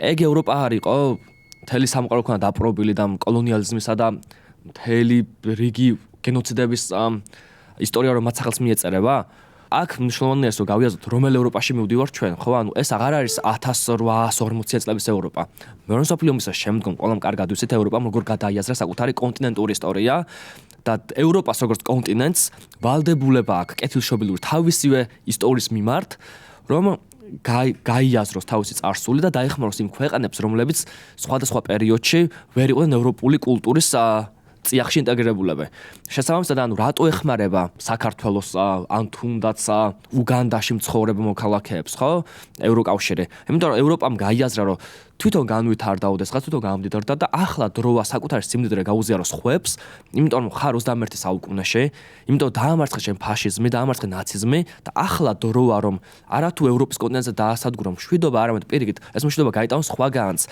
ეგ ევროპა არ იყო მთელი სამყარო ქონა დაპყრობილი და კოლონიალიზმისა და მთელი რიგი გენოციდების ისტორია რომ მათ სახელს მიეწერება. აქ მნიშვნელოვანია რომ გავიაზროთ რომელ ევროპაში მივდივართ ჩვენ, ხო? ანუ ეს აღარ არის 1840 წლების ევროპა. მეორე მსოფლიო ომის შემდგომ ყველამ კარგად ვიცით ევროპამ როგორ გადაიაზრა საკუთარი კონტინენტური ისტორია და ევროპას როგორც კონტინენტს ვალდებულება აქვს კეთილშობილური თავისივე ისტორიის მიმართ, რომ გაიაზროს თავისი წარსული და დაეხმაროს იმ ქვეყანებს, რომლებიც სხვადასხვა პერიოდში ვერ იყვნენ ევროპული კულტურის წიაღში ინტეგრირებულები. შესაბამისად, ანუ რატო ეხმარება საქართველოს ან თუნდაც უგანდაში მცხოვრებ მოქალაქეებს, ხო? ევროკავშირი. იმიტომ რომ ევროპამ გაიაზრა, რომ თვითონ განვითარდა ოდესღაც თვითონ გამდიდარდა და ახლა დროა საკუთარი სიმდიდრე გაუზიაროს ხვებს, იმიტომ რომ ხარ 21 საუკუნეში, იმიტომ დაამარცხეს შენ ფაშიზმი, დაამარცხეს ნაციზმი და ახლა დროა რომ არათუ ევროპის კონტინენტზე დაასადგურო მშვიდობა, არამედ პირიქით ეს მშვიდობა გაიტანოს სხვაგანს